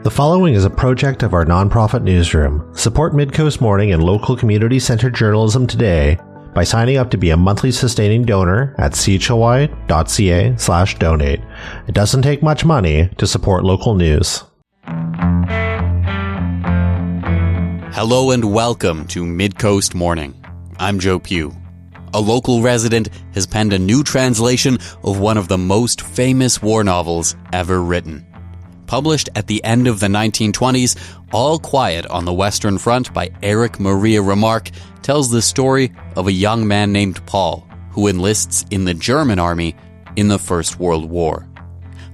The following is a project of our nonprofit newsroom. Support Midcoast Morning and local community-centered journalism today by signing up to be a monthly sustaining donor at chly.ca/donate. It doesn't take much money to support local news. Hello and welcome to Midcoast Morning. I'm Joe Pugh. A local resident has penned a new translation of one of the most famous war novels ever written. Published at the end of the 1920s, All Quiet on the Western Front by Eric Maria Remarque tells the story of a young man named Paul who enlists in the German army in the First World War.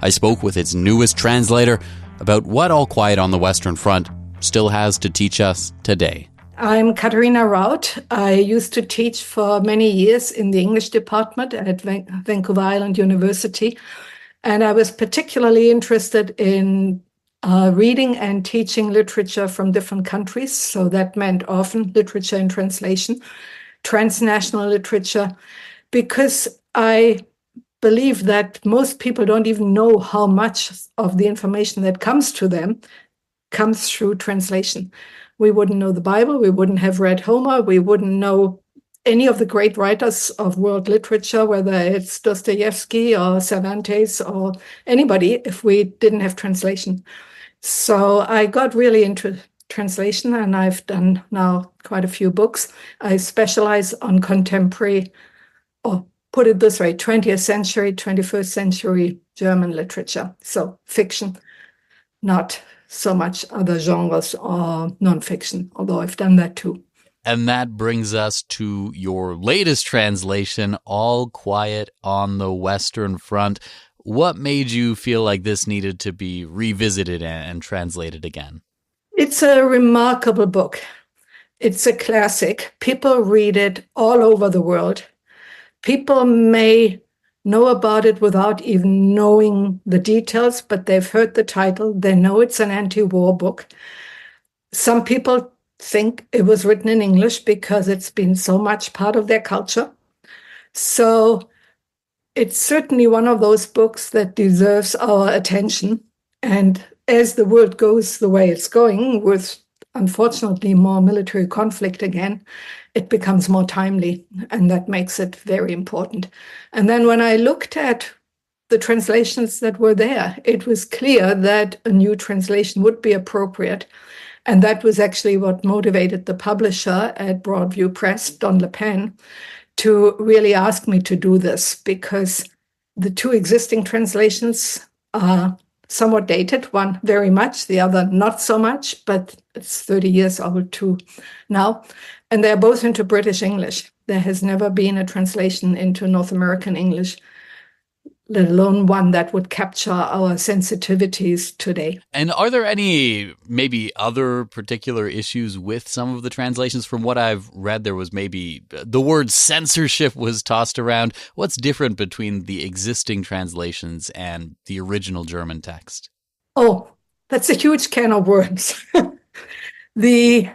I spoke with its newest translator about what All Quiet on the Western Front still has to teach us today. I'm Katharina Raut. I used to teach for many years in the English department at Vancouver Island University. And I was particularly interested in reading and teaching literature from different countries. So that meant often literature in translation, transnational literature, because I believe that most people don't even know how much of the information that comes to them comes through translation. We wouldn't know the Bible, we wouldn't have read Homer, we wouldn't know any of the great writers of world literature, whether it's Dostoevsky or Cervantes or anybody, if we didn't have translation. So I got really into translation, and I've done now quite a few books. I specialize on contemporary, or put it this way, 20th century, 21st century German literature. So fiction, not so much other genres or nonfiction, although I've done that too. And that brings us to your latest translation, All Quiet on the Western Front. What made you feel like this needed to be revisited and translated again? It's a remarkable book. It's a classic. People read it all over the world. People may know about it without even knowing the details, but they've heard the title. They know it's an anti-war book. Some people think it was written in English because it's been so much part of their culture. So it's certainly one of those books that deserves our attention. And as the world goes the way it's going, with unfortunately more military conflict again, it becomes more timely, and that makes it very important. And then when I looked at the translations that were there, it was clear that a new translation would be appropriate. And that was actually what motivated the publisher at Broadview Press, Don Le Pen, to really ask me to do this, because the two existing translations are somewhat dated, one very much, the other not so much, but it's 30 years old too now. And they're both into British English. There has never been a translation into North American English, let alone one that would capture our sensitivities today. And are there any maybe other particular issues with some of the translations? From what I've read, there was maybe the word censorship was tossed around. What's different between the existing translations and the original German text? Oh, that's a huge can of worms. The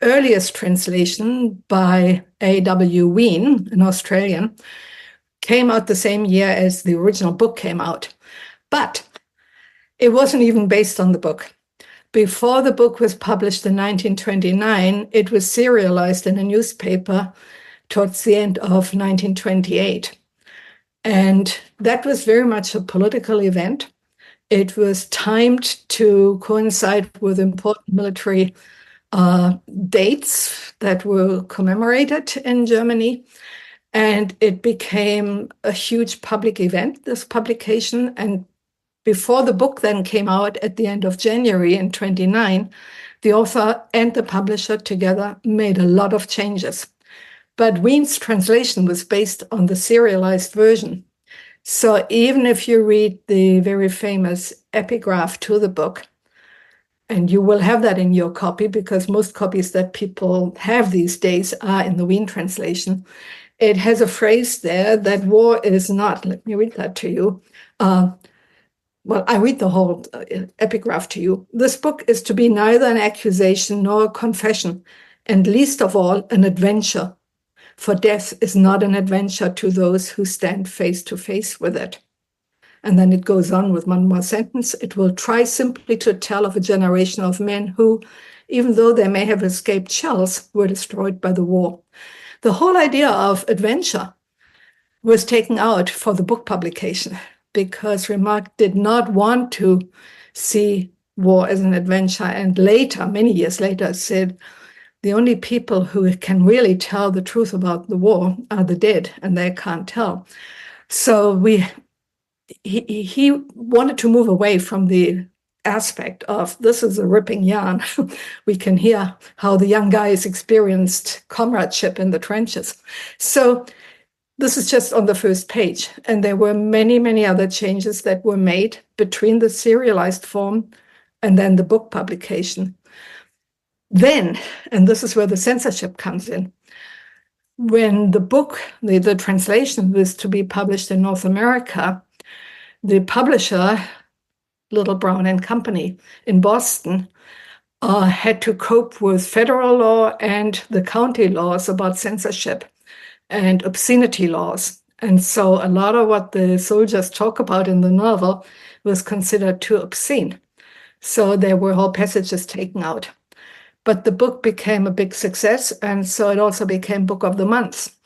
earliest translation by A.W. Wien, an Australian, came out the same year as the original book came out. But it wasn't even based on the book. Before the book was published in 1929, it was serialized in a newspaper towards the end of 1928. And that was very much a political event. It was timed to coincide with important military dates that were commemorated in Germany. And it became a huge public event, this publication. And before the book then came out at the end of January in 29, the author and the publisher together made a lot of changes. But Wien's translation was based on the serialized version. So even if you read the very famous epigraph to the book, and you will have that in your copy because most copies that people have these days are in the Wien translation, it has a phrase there that war is not, let me read that to you. Well, I read the whole epigraph to you. This book is to be neither an accusation nor a confession, and least of all, an adventure. For death is not an adventure to those who stand face to face with it. And then it goes on with one more sentence. It will try simply to tell of a generation of men who, even though they may have escaped shells, were destroyed by the war. The whole idea of adventure was taken out for the book publication because Remarque did not want to see war as an adventure. And later, many years later, said, the only people who can really tell the truth about the war are the dead, and they can't tell. So he wanted to move away from the aspect of this is a ripping yarn. We can hear how the young guys experienced comradeship in the trenches. So this is just on the first page. And there were many, many other changes that were made between the serialized form and then the book publication. Then, and this is where the censorship comes in, when the book, the translation was to be published in North America, the publisher, Little Brown and Company in Boston, had to cope with federal law and the county laws about censorship and obscenity laws. And so a lot of what the soldiers talk about in the novel was considered too obscene. So there were whole passages taken out. But the book became a big success, and so it also became Book of the Month.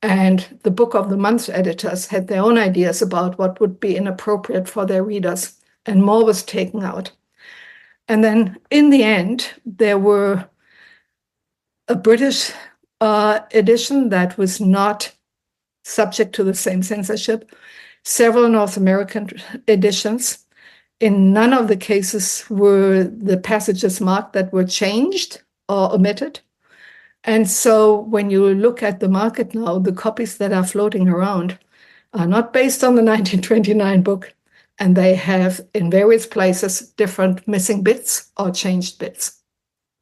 And the Book of the Month editors had their own ideas about what would be inappropriate for their readers, and more was taken out. And then in the end, there were a British edition that was not subject to the same censorship, several North American editions. In none of the cases were the passages marked that were changed or omitted. And so when you look at the market now, the copies that are floating around are not based on the 1929 book, and they have in various places different missing bits or changed bits.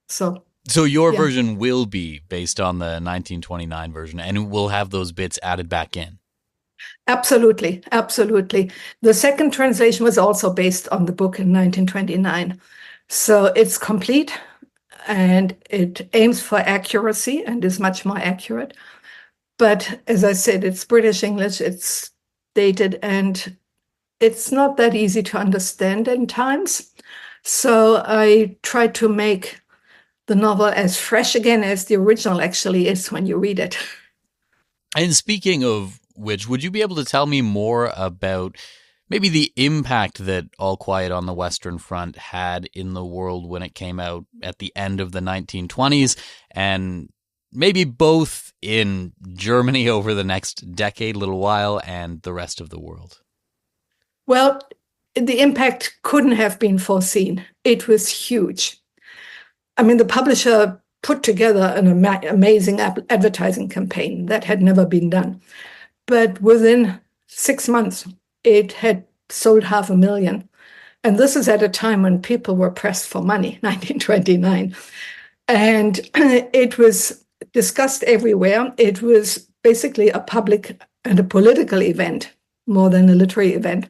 So your version will be based on the 1929 version, and will have those bits added back in. Absolutely, absolutely. The second translation was also based on the book in 1929. So it's complete, and it aims for accuracy and is much more accurate. But as I said, it's British English, it's dated, and it's not that easy to understand in times. So I tried to make the novel as fresh again as the original actually is when you read it. And speaking of which, would you be able to tell me more about maybe the impact that All Quiet on the Western Front had in the world when it came out at the end of the 1920s, and maybe both in Germany over the next decade, little while, and the rest of the world? Well, the impact couldn't have been foreseen. It was huge. I mean, the publisher put together an amazing advertising campaign that had never been done. But within 6 months, it had sold 500,000. And this is at a time when people were pressed for money, 1929. And it was discussed everywhere. It was basically a public and a political event more than a literary event.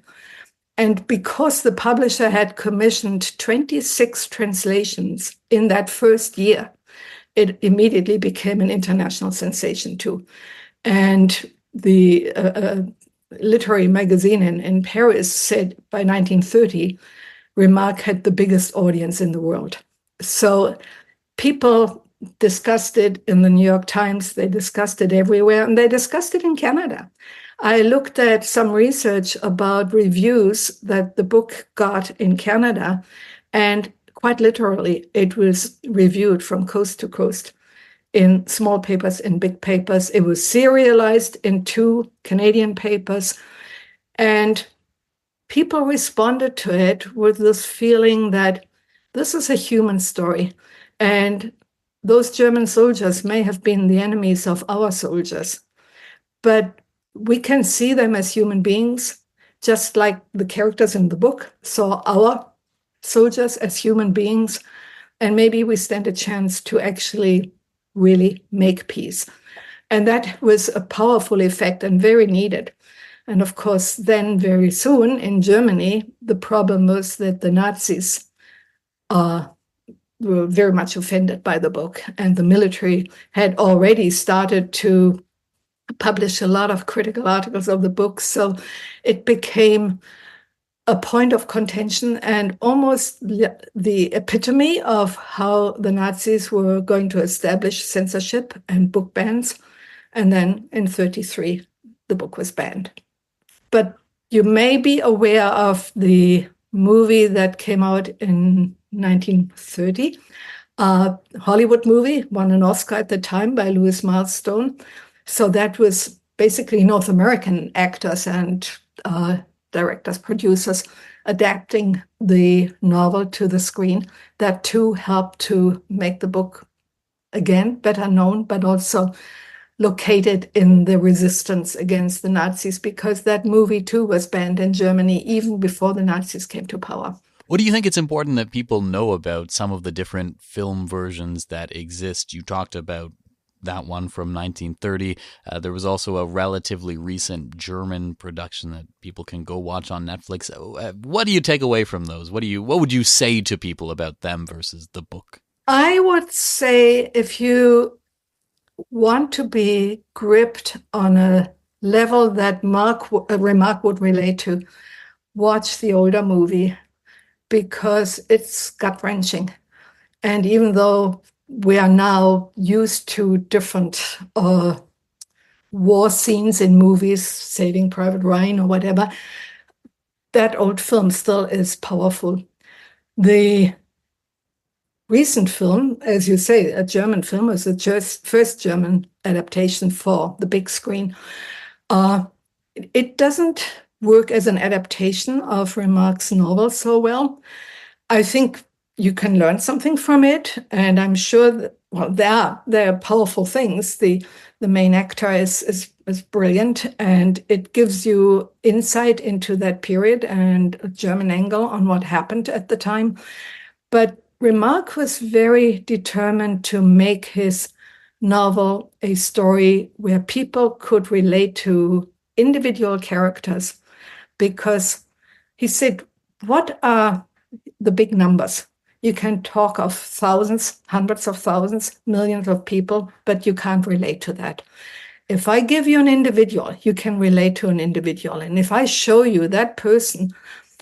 And because the publisher had commissioned 26 translations in that first year, it immediately became an international sensation too. And the literary magazine in Paris said by 1930, Remarque had the biggest audience in the world. So people discussed it in the New York Times, they discussed it everywhere, and they discussed it in Canada. I looked at some research about reviews that the book got in Canada, and quite literally, it was reviewed from coast to coast in small papers, in big papers. It was serialized in 2 Canadian papers, and people responded to it with this feeling that this is a human story, and those German soldiers may have been the enemies of our soldiers, but we can see them as human beings, just like the characters in the book saw our soldiers as human beings, and maybe we stand a chance to actually really make peace. And that was a powerful effect and very needed. And of course, then very soon in Germany, the problem was that the Nazis were very much offended by the book, and the military had already started to publish a lot of critical articles of the book. So it became a point of contention and almost the epitome of how the Nazis were going to establish censorship and book bans. And then in 1933, the book was banned. But you may be aware of the movie that came out in 1930, a Hollywood movie, won an Oscar at the time by Louis Milestone. So that was basically North American actors and directors, producers adapting the novel to the screen. That too helped to make the book, again, better known, but also located in the resistance against the Nazis, because that movie too was banned in Germany even before the Nazis came to power. What do you think it's important that people know about some of the different film versions that exist? You talked about that one from 1930. There was also a relatively recent German production that people can go watch on Netflix. What do you take away from those? What would you say to people about them versus the book? I would say if you want to be gripped on a level that Remarque would relate to, watch the older movie, because it's gut-wrenching. And even though we are now used to different war scenes in movies, Saving Private Ryan or whatever, that old film still is powerful. The recent film, as you say, a German film, is the first German adaptation for the big screen. It doesn't work as an adaptation of Remarque's novel so well. I think you can learn something from it, and I'm sure that, well, there are powerful things. The main actor is brilliant, and it gives you insight into that period and a German angle on what happened at the time. But Remarque was very determined to make his novel a story where people could relate to individual characters, because he said, what are the big numbers? You can talk of thousands, hundreds of thousands, millions of people, but you can't relate to that. If I give you an individual, you can relate to an individual. And if I show you that person,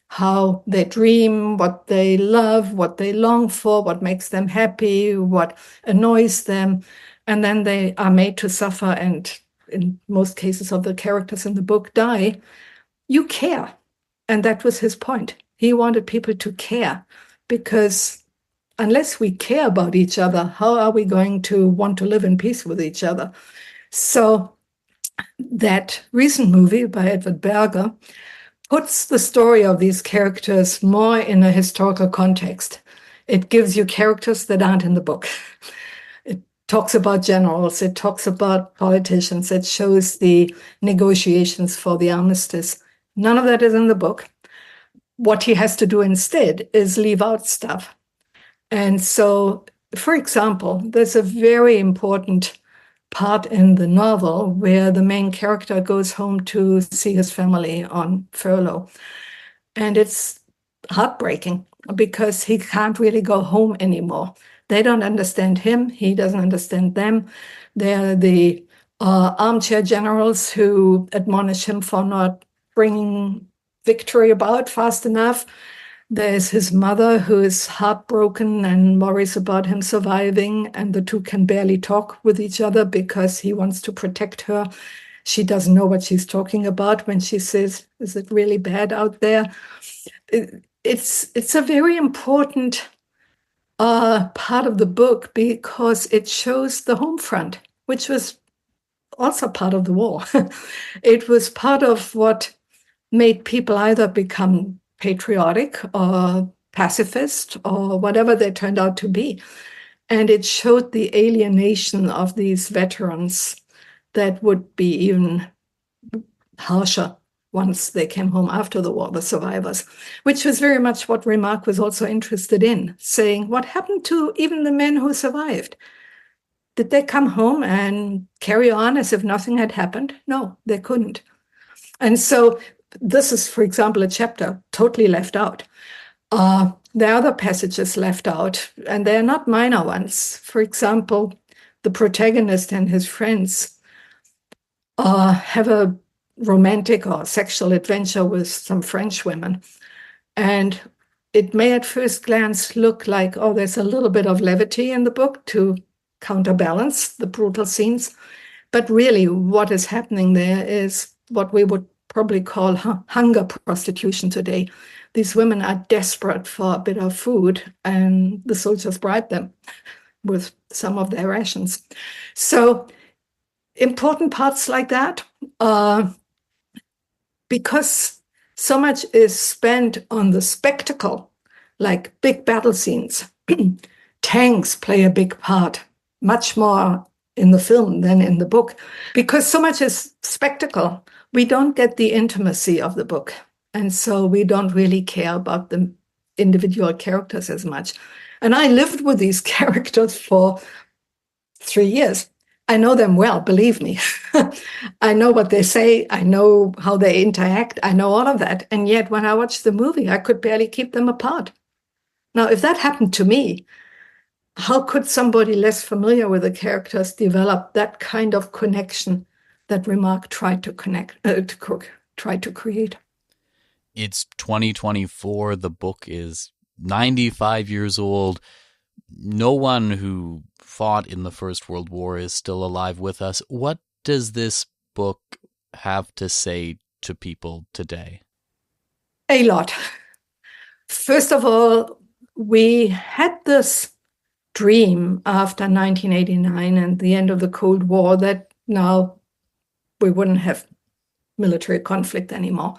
how they dream, what they love, what they long for, what makes them happy, what annoys them, and then they are made to suffer, and in most cases of the characters in the book die, you care. And that was his point. He wanted people to care, because unless we care about each other, how are we going to want to live in peace with each other? So that recent movie by Edward Berger puts the story of these characters more in a historical context. It gives you characters that aren't in the book. It talks about generals, it talks about politicians, it shows the negotiations for the armistice. None of that is in the book. What he has to do instead is leave out stuff. And so, for example, there's a very important part in the novel where the main character goes home to see his family on furlough. And it's heartbreaking because he can't really go home anymore. They don't understand him. He doesn't understand them. They're the armchair generals who admonish him for not bringing victory about fast enough. There's his mother who is heartbroken and worries about him surviving, and the two can barely talk with each other because he wants to protect her. She doesn't know what she's talking about when she says, "Is it really bad out there?" It's a very important part of the book because it shows the home front, which was also part of the war. It was part of what made people either become patriotic or pacifist or whatever they turned out to be. And it showed the alienation of these veterans that would be even harsher once they came home after the war, the survivors, which was very much what Remarque was also interested in, saying, what happened to even the men who survived? Did they come home and carry on as if nothing had happened? No, they couldn't. And so this is, for example, a chapter totally left out. There are other passages left out, and they're not minor ones. For example, the protagonist and his friends have a romantic or sexual adventure with some French women. And it may at first glance look like, oh, there's a little bit of levity in the book to counterbalance the brutal scenes. But really, what is happening there is what we would probably call hunger prostitution today. These women are desperate for a bit of food, and the soldiers bribe them with some of their rations. So important parts like that, because so much is spent on the spectacle, like big battle scenes. Tanks play a big part, much more in the film than in the book. Because so much is spectacle, we don't get the intimacy of the book. And so we don't really care about the individual characters as much. And I lived with these characters for 3 years. I know them well, believe me. I know what they say. I know how they interact. I know all of that. And yet when I watched the movie, I could barely keep them apart. Now, if that happened to me, how could somebody less familiar with the characters develop that kind of connection that Remarque tried to create? It's 2024. The book is 95 years old. No one who fought in the First World War is still alive with us. What does this book have to say to people today? A lot. First of all, we had this dream after 1989 and the end of the Cold War that now we wouldn't have military conflict anymore.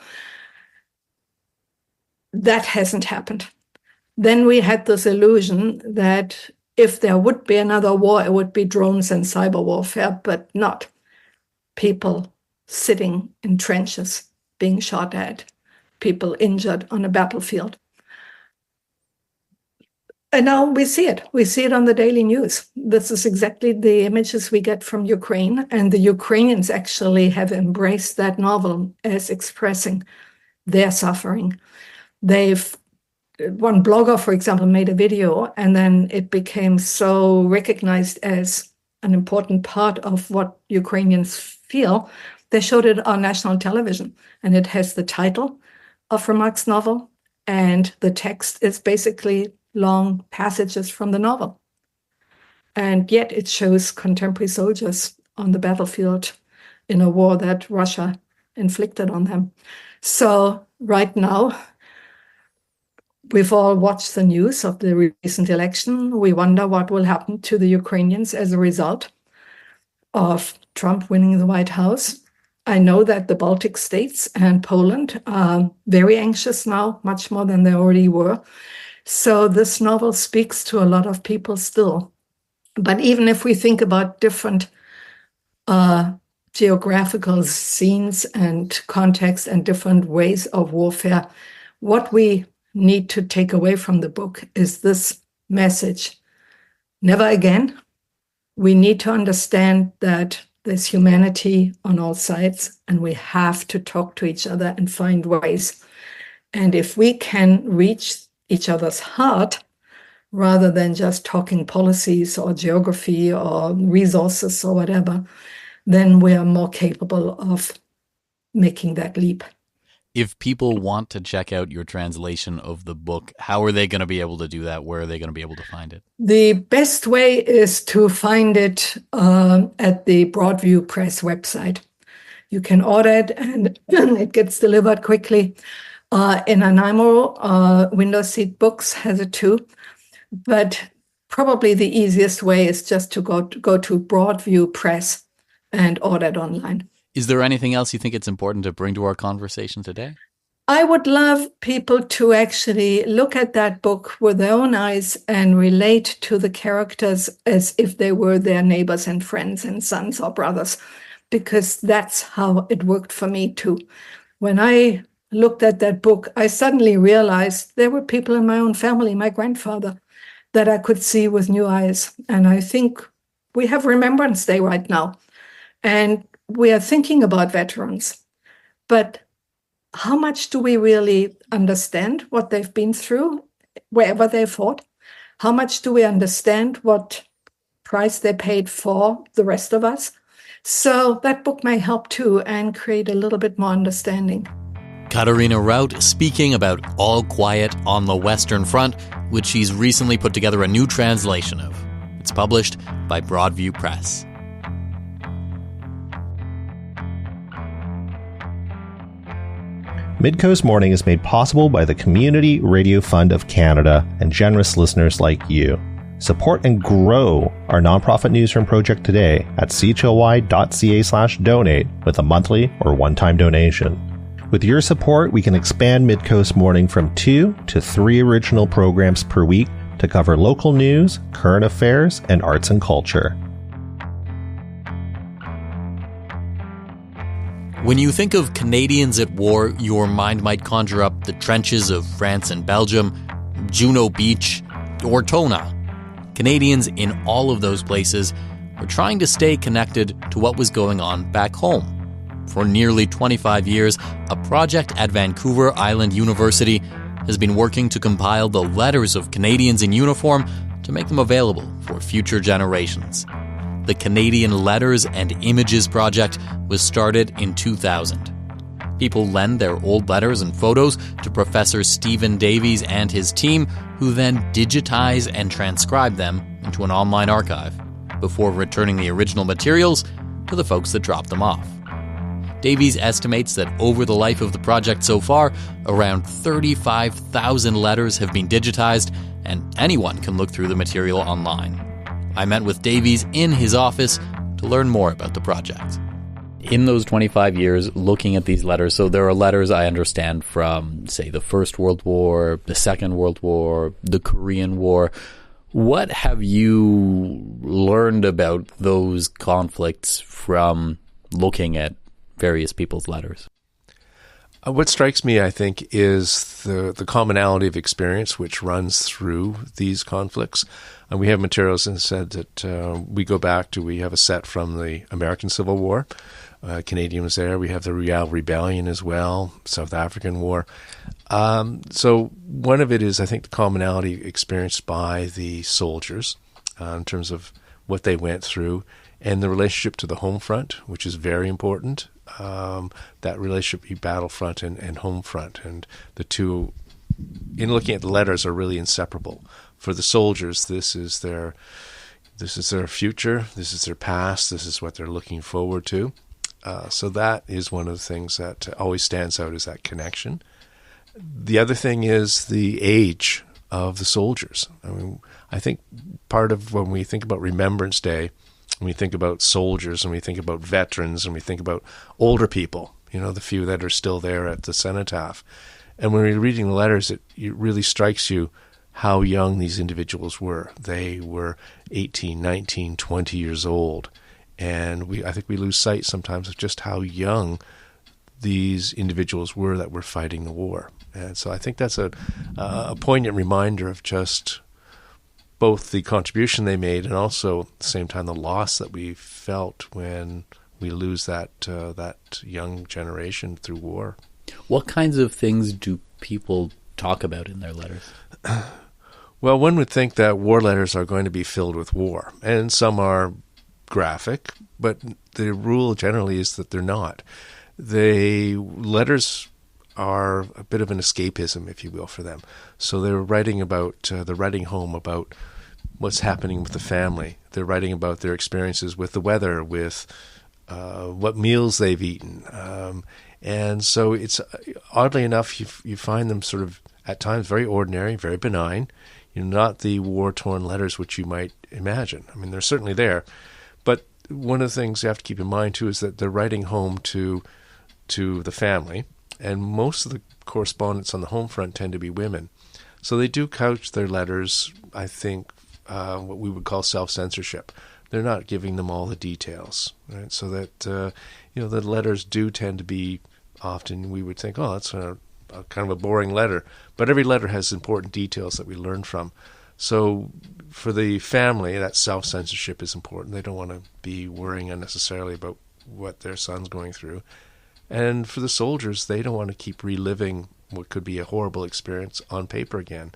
That hasn't happened. Then we had this illusion that if there would be another war, it would be drones and cyber warfare, but not people sitting in trenches being shot at, people injured on a battlefield. And now we see it. We see it on the daily news. This is exactly the images we get from Ukraine. And the Ukrainians actually have embraced that novel as expressing their suffering. One blogger, for example, made a video, and then it became so recognized as an important part of what Ukrainians feel. They showed it on national television, and it has the title of Remarque's novel, and the text is basically long passages from the novel. And yet it shows contemporary soldiers on the battlefield in a war that Russia inflicted on them. So right now, we've all watched the news of the recent election. We wonder what will happen to the Ukrainians as a result of Trump winning the White House. I know that the Baltic states and Poland are very anxious now, much more than they already were. So this novel speaks to a lot of people still. But even if we think about different geographical scenes and context and different ways of warfare, what we need to take away from the book is this message: never again. We need to understand that there's humanity on all sides, and we have to talk to each other and find ways. And if we can reach each other's heart rather than just talking policies or geography or resources or whatever, then we are more capable of making that leap. If people want to check out your translation of the book, how are they going to be able to do that? Where are they going to be able to find it? The best way is to find it at the Broadview Press website. You can order it and it gets delivered quickly. In Nanaimo, Window Seat Books has it too. But probably the easiest way is just to go to Broadview Press and order it online. Is there anything else you think it's important to bring to our conversation today? I would love people to actually look at that book with their own eyes and relate to the characters as if they were their neighbors and friends and sons or brothers, because that's how it worked for me too. When I looked at that book, I suddenly realized there were people in my own family, my grandfather, that I could see with new eyes. And I think we have Remembrance Day right now. And we are thinking about veterans. But how much do we really understand what they've been through, wherever they fought? How much do we understand what price they paid for the rest of us? So that book may help too and create a little bit more understanding. Katarina Raut speaking about All Quiet on the Western Front, which she's recently put together a new translation of. It's published by Broadview Press. Midcoast Morning is made possible by the Community Radio Fund of Canada and generous listeners like you. Support and grow our nonprofit newsroom project today at chly.ca/donate with a monthly or one-time donation. With your support, we can expand Midcoast Morning from 2 to 3 original programs per week to cover local news, current affairs, and arts and culture. When you think of Canadians at war, your mind might conjure up the trenches of France and Belgium, Juno Beach, or Tona. Canadians in all of those places were trying to stay connected to what was going on back home. For nearly 25 years, a project at Vancouver Island University has been working to compile the letters of Canadians in uniform to make them available for future generations. The Canadian Letters and Images Project was started in 2000. People lend their old letters and photos to Professor Stephen Davies and his team, who then digitize and transcribe them into an online archive before returning the original materials to the folks that dropped them off. Davies estimates that over the life of the project so far, around 35,000 letters have been digitized, and anyone can look through the material online. I met with Davies in his office to learn more about the project. In those 25 years, looking at these letters, so there are letters I understand from, say, the First World War, the Second World War, the Korean War. What have you learned about those conflicts from looking at various people's letters? What strikes me, I think, is the commonality of experience which runs through these conflicts. And we have materials and said that we have a set from the American Civil War. Canadian was there. We have the Riel Rebellion as well, South African War. So one of it is, I think, the commonality experienced by the soldiers in terms of what they went through and the relationship to the home front, which is very important. That relationship between battlefront and home front, and the two, in looking at the letters, are really inseparable. For the soldiers, this is their future, this is their past, this is what they're looking forward to. So that is one of the things that always stands out, is that connection. The other thing is the age of the soldiers. I mean, I think part of when we think about Remembrance Day, when we think about soldiers and we think about veterans and we think about older people, the few that are still there at the cenotaph. And when you're reading the letters, it really strikes you how young these individuals were. They were 18, 19, 20 years old. And I think we lose sight sometimes of just how young these individuals were that were fighting the war. And so I think that's a poignant reminder of just both the contribution they made and also at the same time the loss that we felt when we lose that young generation through war. What kinds of things do people talk about in their letters? Well, one would think that war letters are going to be filled with war, and some are graphic, but the rule generally is that they're not. The letters are a bit of an escapism, if you will, for them. So they're writing home about what's happening with the family. They're writing about their experiences with the weather, with what meals they've eaten. And so it's, oddly enough, you find them sort of at times very ordinary, very benign, not the war-torn letters which you might imagine. I mean, they're certainly there. But one of the things you have to keep in mind, too, is that they're writing home to the family, and most of the correspondents on the home front tend to be women. So they do couch their letters, I think, what we would call self-censorship. They're not giving them all the details, right? So that, the letters do tend to be often, we would think, oh, that's a kind of a boring letter. But every letter has important details that we learn from. So for the family, that self-censorship is important. They don't want to be worrying unnecessarily about what their son's going through. And for the soldiers, they don't want to keep reliving what could be a horrible experience on paper again.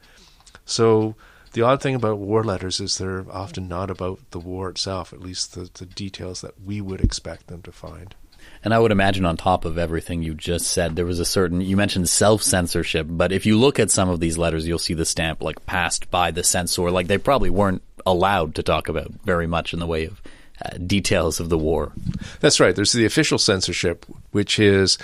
So the odd thing about war letters is they're often not about the war itself, at least the details that we would expect them to find. And I would imagine on top of everything you just said, there was a certain, you mentioned self-censorship, but if you look at some of these letters, you'll see the stamp like passed by the censor, like they probably weren't allowed to talk about very much in the way of details of the war. That's right. There's the official censorship, which is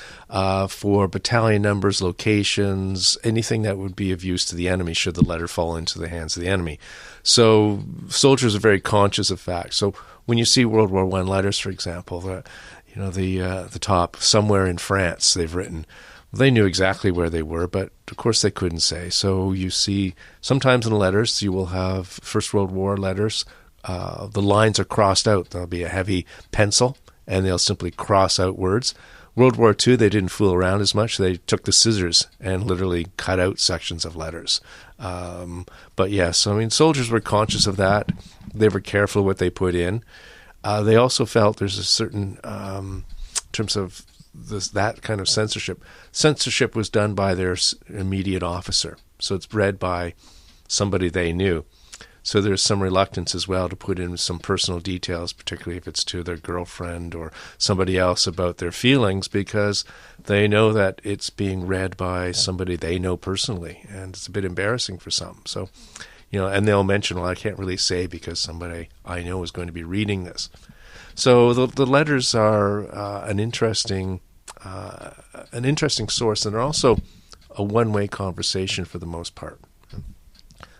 for battalion numbers, locations, anything that would be of use to the enemy should the letter fall into the hands of the enemy. So soldiers are very conscious of facts. So when you see World War I letters, for example, the top, somewhere in France, they've written, they knew exactly where they were, but of course they couldn't say. So you see sometimes in letters, you will have First World War letters, the lines are crossed out. There'll be a heavy pencil, and they'll simply cross out words. World War II, they didn't fool around as much. They took the scissors and literally cut out sections of letters. But yes, I mean, soldiers were conscious of that. They were careful what they put in. They also felt there's a certain, in terms of that kind of censorship. Censorship was done by their immediate officer, so it's read by somebody they knew. So there's some reluctance as well to put in some personal details, particularly if it's to their girlfriend or somebody else about their feelings, because they know that it's being read by somebody they know personally, and it's a bit embarrassing for some. So, and they'll mention, well, I can't really say because somebody I know is going to be reading this. So the letters are an interesting source, and they're also a one-way conversation for the most part.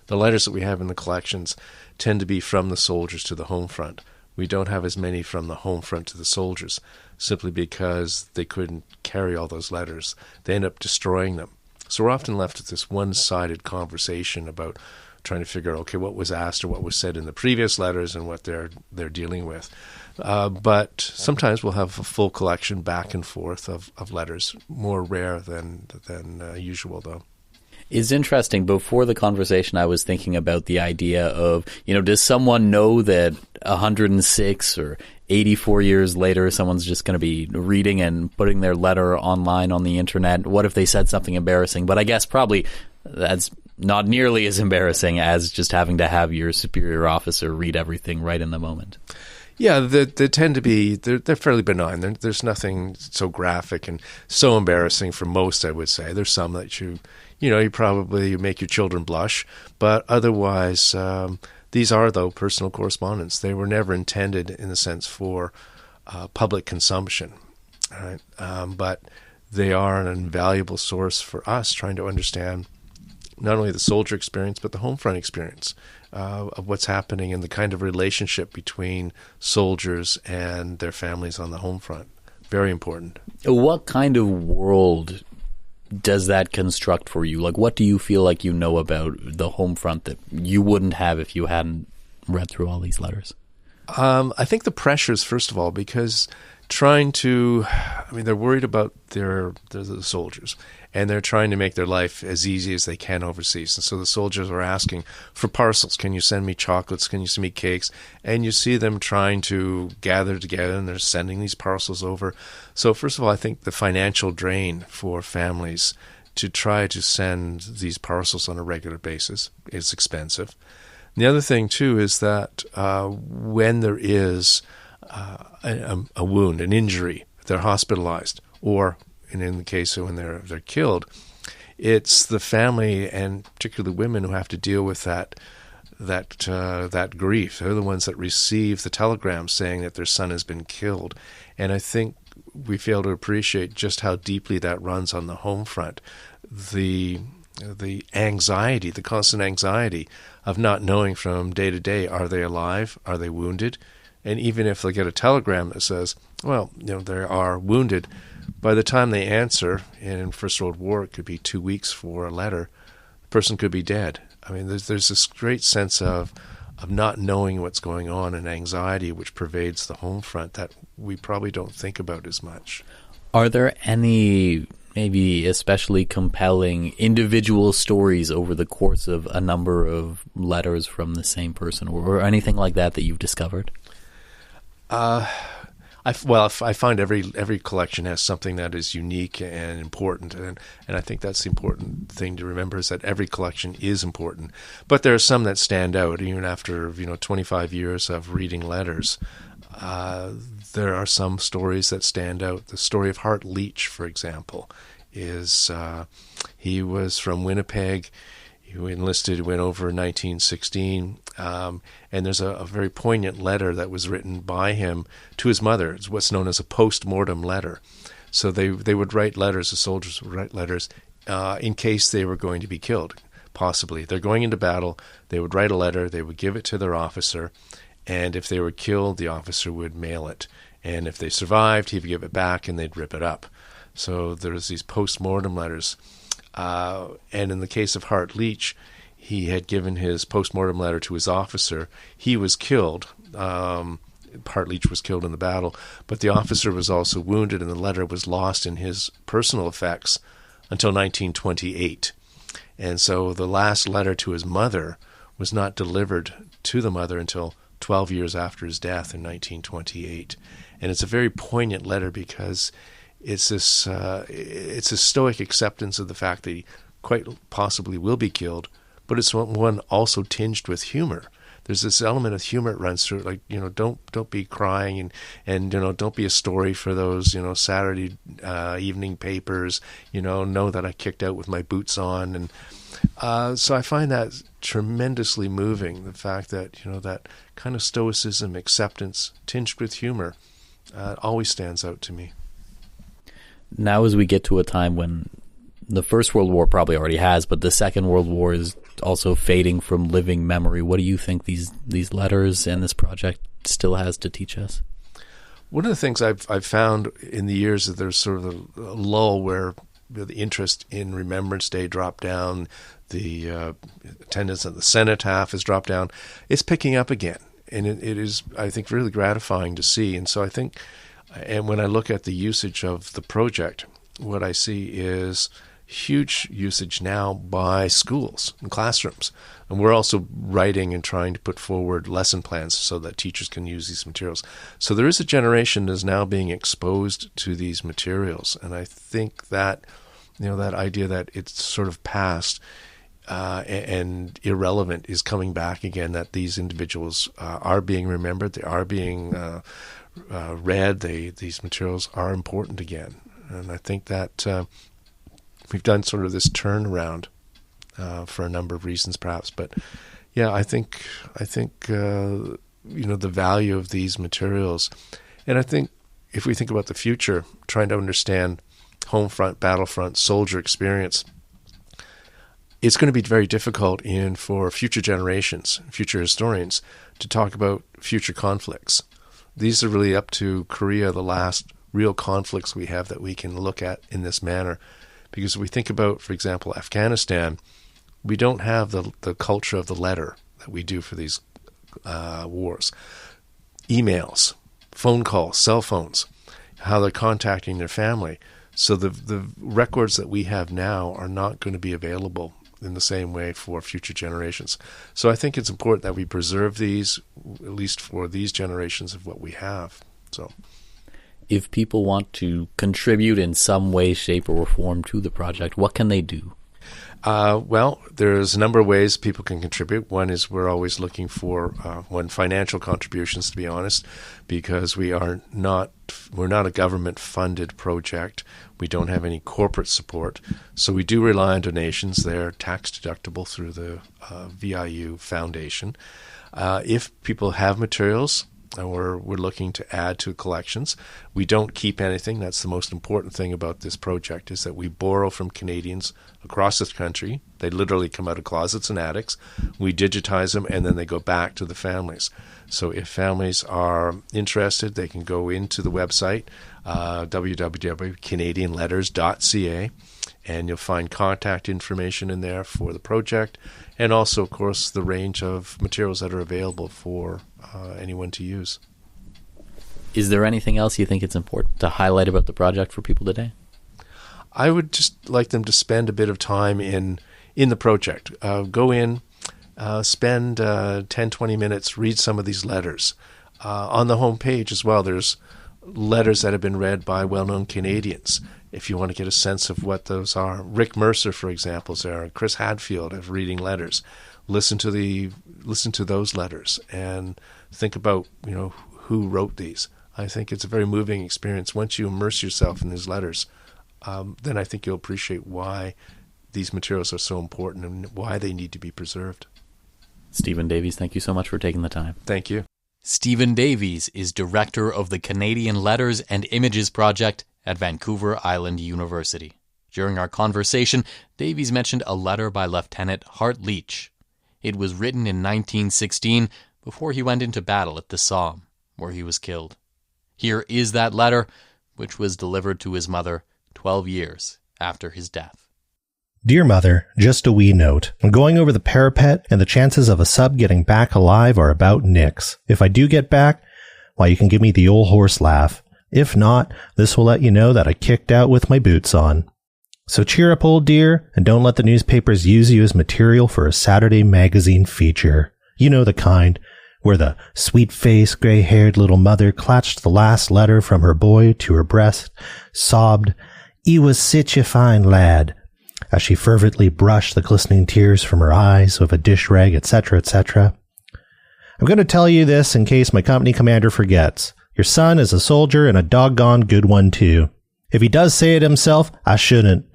The letters that we have in the collections tend to be from the soldiers to the home front. We don't have as many from the home front to the soldiers, simply because they couldn't carry all those letters. They end up destroying them. So we're often left with this one-sided conversation about trying to figure out, okay, what was asked or what was said in the previous letters and what they're dealing with. But sometimes we'll have a full collection back and forth of letters, more rare than usual, though. It's interesting. Before the conversation, I was thinking about the idea of, does someone know that 106 or 84 years later, someone's just going to be reading and putting their letter online on the internet? What if they said something embarrassing? But I guess probably that's not nearly as embarrassing as just having to have your superior officer read everything right in the moment. Yeah, they tend to be, they're fairly benign. There's nothing so graphic and so embarrassing for most, I would say. There's some that you probably make your children blush, but otherwise, these are, though, personal correspondence. They were never intended, in a sense, for public consumption, right? But they are an invaluable source for us trying to understand not only the soldier experience, but the home front experience of what's happening and the kind of relationship between soldiers and their families on the home front. Very important. What kind of world does that construct for you? Like, what do you feel like you know about the home front that you wouldn't have if you hadn't read through all these letters? I think the pressures, first of all, because they're worried about the soldiers, and they're trying to make their life as easy as they can overseas. And so the soldiers are asking for parcels. Can you send me chocolates? Can you send me cakes? And you see them trying to gather together, and they're sending these parcels over. So first of all, I think the financial drain for families to try to send these parcels on a regular basis is expensive. And the other thing, too, is that when there is a wound, an injury, they're hospitalized, or in the case of when they're killed, it's the family and particularly women who have to deal with that grief. They're the ones that receive the telegram saying that their son has been killed. And I think we fail to appreciate just how deeply that runs on the home front. The anxiety, the constant anxiety of not knowing from day to day, are they alive? Are they wounded? And even if they get a telegram that says, well, they are wounded, by the time they answer, in First World War, it could be 2 weeks for a letter, the person could be dead. I mean, there's this great sense of not knowing what's going on and anxiety which pervades the home front that we probably don't think about as much. Are there any maybe especially compelling individual stories over the course of a number of letters from the same person, or anything like that you've discovered? I find every collection has something that is unique and important, and I think that's the important thing to remember, is that every collection is important. But there are some that stand out, even after 25 years of reading letters. There are some stories that stand out. The story of Hart Leach, for example, is he was from Winnipeg. He enlisted, went over in 1916, and there's a very poignant letter that was written by him to his mother. It's what's known as a post-mortem letter. So they would write letters, the soldiers would write letters in case they were going to be killed, possibly. They're going into battle, they would write a letter, they would give it to their officer, and if they were killed, the officer would mail it. And if they survived, he would give it back and they'd rip it up. So there's these post-mortem letters. And in the case of Hart Leach, he had given his post-mortem letter to his officer. He was killed. Hart Leach was killed in the battle, but the officer was also wounded, and the letter was lost in his personal effects until 1928. And so the last letter to his mother was not delivered to the mother until 12 years after his death in 1928. And it's a very poignant letter because it's this it's a stoic acceptance of the fact that he quite possibly will be killed, but it's one also tinged with humor. There's this element of humor that runs through it, like, don't be crying and don't be a story for those, Saturday evening papers, know that I kicked out with my boots on. And so I find that tremendously moving, the fact that, that kind of stoicism, acceptance, tinged with humor, always stands out to me. Now as we get to a time when the First World War probably already has, but the Second World War is also fading from living memory, what do you think these letters and this project still has to teach us? One of the things I've found in the years that there's sort of a lull where the interest in Remembrance Day dropped down, the attendance at the cenotaph has dropped down. It's picking up again, and it is, I think, really gratifying to see. And so I think, and when I look at the usage of the project, what I see is huge usage now by schools and classrooms. And we're also writing and trying to put forward lesson plans so that teachers can use these materials. So there is a generation that is now being exposed to these materials. And I think that, that idea that it's sort of past and irrelevant is coming back again, that these individuals are being remembered, they are being read, these materials are important again. And I think that we've done sort of this turnaround for a number of reasons, perhaps. But yeah, I think the value of these materials, and I think if we think about the future, trying to understand home front, battlefront, soldier experience, it's going to be very difficult for future generations, future historians, to talk about future conflicts. These are really up to Korea, the last real conflicts we have that we can look at in this manner. Because if we think about, for example, Afghanistan, we don't have the culture of the letter that we do for these wars. Emails, phone calls, cell phones, how they're contacting their family. So the records that we have now are not going to be available in the same way for future generations. So I think it's important that we preserve these, at least for these generations of what we have. So, if people want to contribute in some way, shape, or form to the project, what can they do? Well, there's a number of ways people can contribute. One is we're always looking for financial contributions, to be honest, because we're not a government-funded project. We don't have any corporate support, so we do rely on donations. They're tax-deductible through the VIU Foundation. If people have materials, we're looking to add to collections. We don't keep anything. That's the most important thing about this project, is that we borrow from Canadians across this country. They literally come out of closets and attics. We digitize them, and then they go back to the families. So if families are interested, they can go into the website, www.canadianletters.ca, and you'll find contact information in there for the project, and also, of course, the range of materials that are available for anyone to use. Is there anything else you think it's important to highlight about the project for people today? I would just like them to spend a bit of time in the project. Go in, spend 10-20 minutes, read some of these letters. On the home page as well, there's letters that have been read by well-known Canadians, if you want to get a sense of what those are. Rick Mercer, for example, is there. Chris Hadfield of Reading Letters. Listen to those letters and think about, who wrote these. I think it's a very moving experience. Once you immerse yourself in these letters, then I think you'll appreciate why these materials are so important and why they need to be preserved. Stephen Davies, thank you so much for taking the time. Thank you. Stephen Davies is director of the Canadian Letters and Images Project at Vancouver Island University. During our conversation, Davies mentioned a letter by Lieutenant Hart Leach. It was written in 1916 before he went into battle at the Somme, where he was killed. Here is that letter, which was delivered to his mother 12 years after his death. Dear Mother, just a wee note. I'm going over the parapet, and the chances of a sub getting back alive are about nix. If I do get back, why, you can give me the old horse laugh. If not, this will let you know that I kicked out with my boots on. So cheer up, old dear, and don't let the newspapers use you as material for a Saturday magazine feature. You know the kind, where the sweet-faced, gray-haired little mother clutched the last letter from her boy to her breast, sobbed, "'E was sich a fine lad," as she fervently brushed the glistening tears from her eyes with a dish rag, etc., etc. I'm going to tell you this in case my company commander forgets. Your son is a soldier and a doggone good one, too. If he does say it himself, I shouldn't.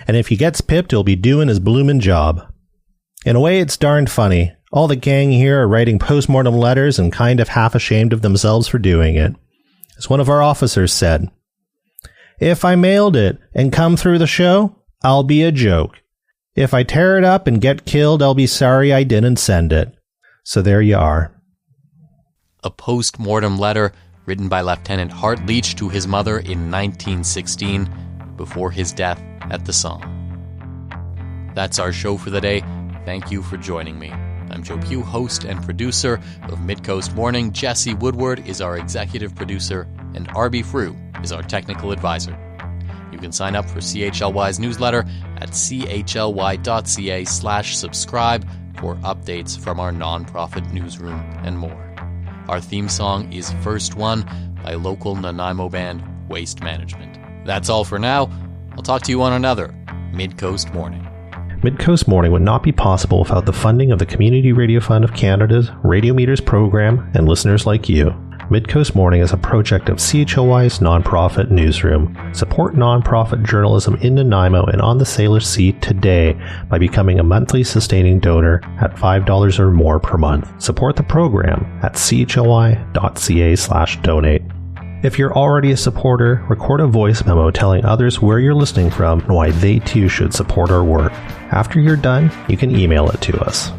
And if he gets pipped, he'll be doing his bloomin' job. In a way, it's darned funny. All the gang here are writing postmortem letters and kind of half ashamed of themselves for doing it. As one of our officers said, "If I mailed it and come through the show, I'll be a joke. If I tear it up and get killed, I'll be sorry I didn't send it." So there you are. A post-mortem letter written by Lieutenant Hart Leach to his mother in 1916 before his death at the Somme. That's our show for the day. Thank you for joining me. I'm Joe Pugh, host and producer of Midcoast Morning. Jesse Woodward is our executive producer, and Arby Frew is our technical advisor. You can sign up for CHLY's newsletter at chly.ca/subscribe for updates from our nonprofit newsroom and more. Our theme song is First One by local Nanaimo band Waste Management. That's all for now. I'll talk to you on another Midcoast Morning. Midcoast Morning would not be possible without the funding of the Community Radio Fund of Canada's Radio Meters program and listeners like you. Midcoast Morning is a project of CHLY's nonprofit newsroom. Support nonprofit journalism in Nanaimo and on the Salish Sea today by becoming a monthly sustaining donor at $5 or more per month. Support the program at chly.ca/donate. If you're already a supporter, record a voice memo telling others where you're listening from and why they too should support our work. After you're done, you can email it to us.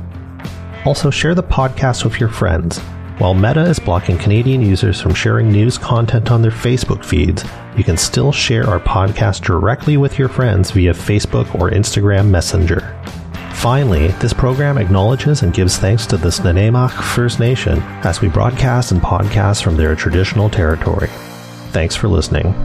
Also, share the podcast with your friends. While Meta is blocking Canadian users from sharing news content on their Facebook feeds, you can still share our podcast directly with your friends via Facebook or Instagram Messenger. Finally, this program acknowledges and gives thanks to the Snuneymuxw First Nation as we broadcast and podcast from their traditional territory. Thanks for listening.